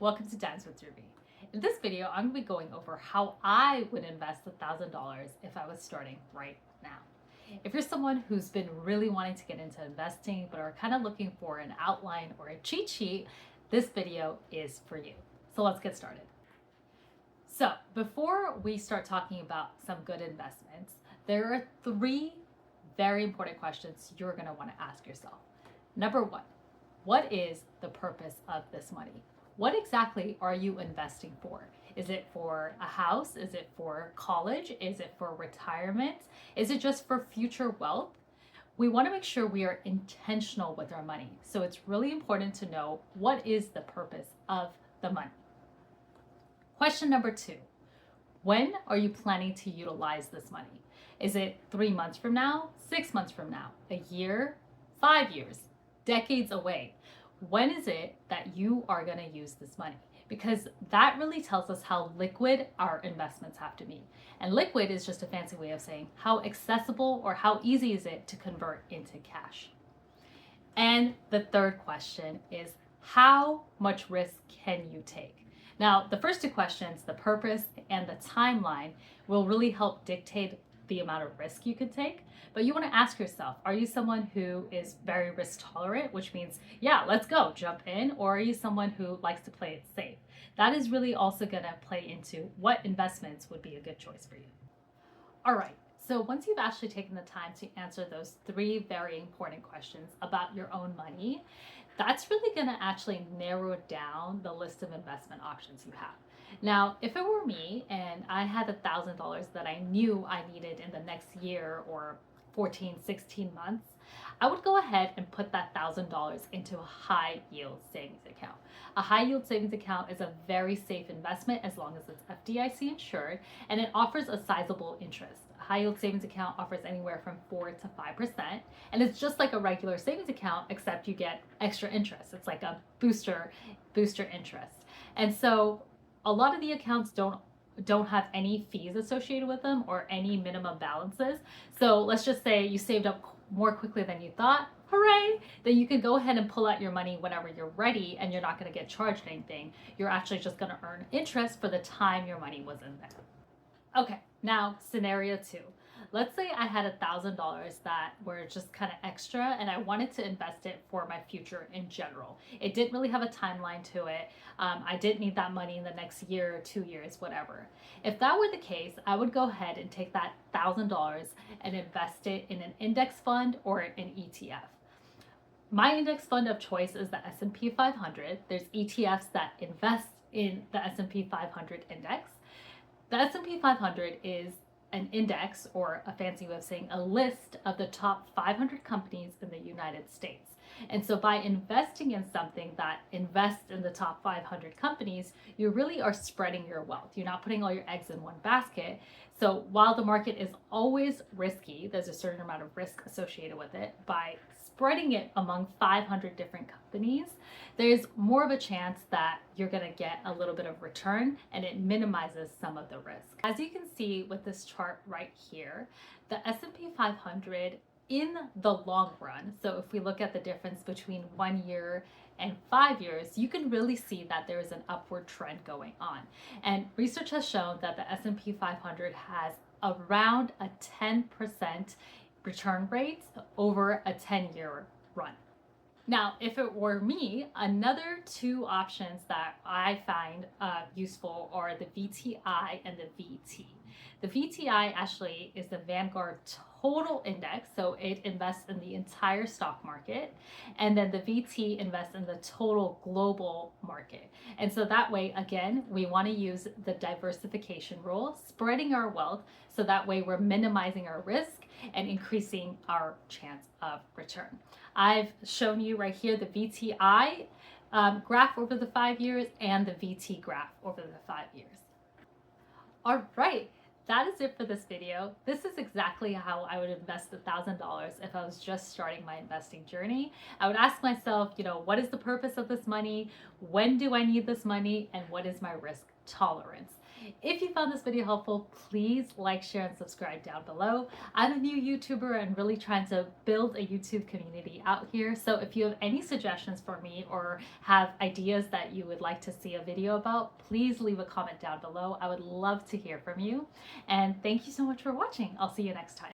Welcome to Dimes with Ruby. In this video, I'm going to be going over how I would invest $1,000 if I was starting right now. If you're someone who's been really wanting to get into investing but are kind of looking for an outline or a cheat sheet, this video is for you. So let's get started. So before we start talking about some good investments, there are three very important questions you're going to want to ask yourself. Number one, what is the purpose of this money? What exactly are you investing for? Is it for a house? Is it for college? Is it for retirement? Is it just for future wealth? We want to make sure we are intentional with our money. So it's really important to know what is the purpose of the money. Question number two, when are you planning to utilize this money? Is it 3 months from now, 6 months from now, a year, 5 years, decades away? When is it that you are going to use this money? Because that really tells us how liquid our investments have to be. And liquid is just a fancy way of saying how accessible or how easy is it to convert into cash. And the third question is, how much risk can you take? Now, the first two questions, the purpose and the timeline, will really help dictate the amount of risk you could take. But you want to ask yourself, are you someone who is very risk tolerant, which means, yeah, let's go, jump in, or are you someone who likes to play it safe? That is really also going to play into what investments would be a good choice for you. All right, so once you've actually taken the time to answer those three very important questions about your own money, that's really going to actually narrow down the list of investment options you have. Now, if it were me and I had $1,000 that I knew I needed in the next year or 14, 16 months, I would go ahead and put that $1,000 into a high yield savings account. A high yield savings account is a very safe investment as long as it's FDIC insured, and it offers a sizable interest. A high yield savings account offers anywhere from 4 to 5%, and it's just like a regular savings account, except you get extra interest. It's like a booster interest. And so a lot of the accounts don't have any fees associated with them or any minimum balances. So let's just say you saved up more quickly than you thought. Hooray! Then you can go ahead and pull out your money whenever you're ready, and you're not going to get charged anything. You're actually just going to earn interest for the time your money was in there. Okay, now scenario two. Let's say I had $1,000 that were just kind of extra and I wanted to invest it for my future in general. It didn't really have a timeline to it. I didn't need that money in the next year or 2 years, whatever. If that were the case, I would go ahead and take that $1,000 and invest it in an index fund or an ETF. My index fund of choice is the S&P 500. There's ETFs that invest in the S&P 500 index. The S&P 500 is an index, or a fancy way of saying a list of the top 500 companies in the United States. And so by investing in something that invests in the top 500 companies, you really are spreading your wealth. You're not putting all your eggs in one basket. So while the market is always risky, there's a certain amount of risk associated with it. By spreading it among 500 different companies, there's more of a chance that you're going to get a little bit of return, and it minimizes some of the risk. As you can see with this chart right here, the S&P 500 in the long run, so if we look at the difference between 1 year and 5 years, you can really see that there is an upward trend going on. And research has shown that the S&P 500 has around a 10% return rate over a 10-year run. Now, if it were me, another two options that I find useful are the VTI and the VT. The VTI actually is the Vanguard Total Index, so it invests in the entire stock market, and then the VT invests in the total global market. And so that way, again, we want to use the diversification rule, spreading our wealth, so that way we're minimizing our risk and increasing our chance of return. I've shown you right here the VTI graph over the 5 years and the VT graph over the 5 years. All right. That is it for this video. This is exactly how I would invest $1,000 if I was just starting my investing journey. I would ask myself, what is the purpose of this money? When do I need this money? And what is my risk tolerance? If you found this video helpful, please like, share, and subscribe down below. I'm a new YouTuber and really trying to build a YouTube community out here. So if you have any suggestions for me or have ideas that you would like to see a video about, please leave a comment down below. I would love to hear from you. And thank you so much for watching. I'll see you next time.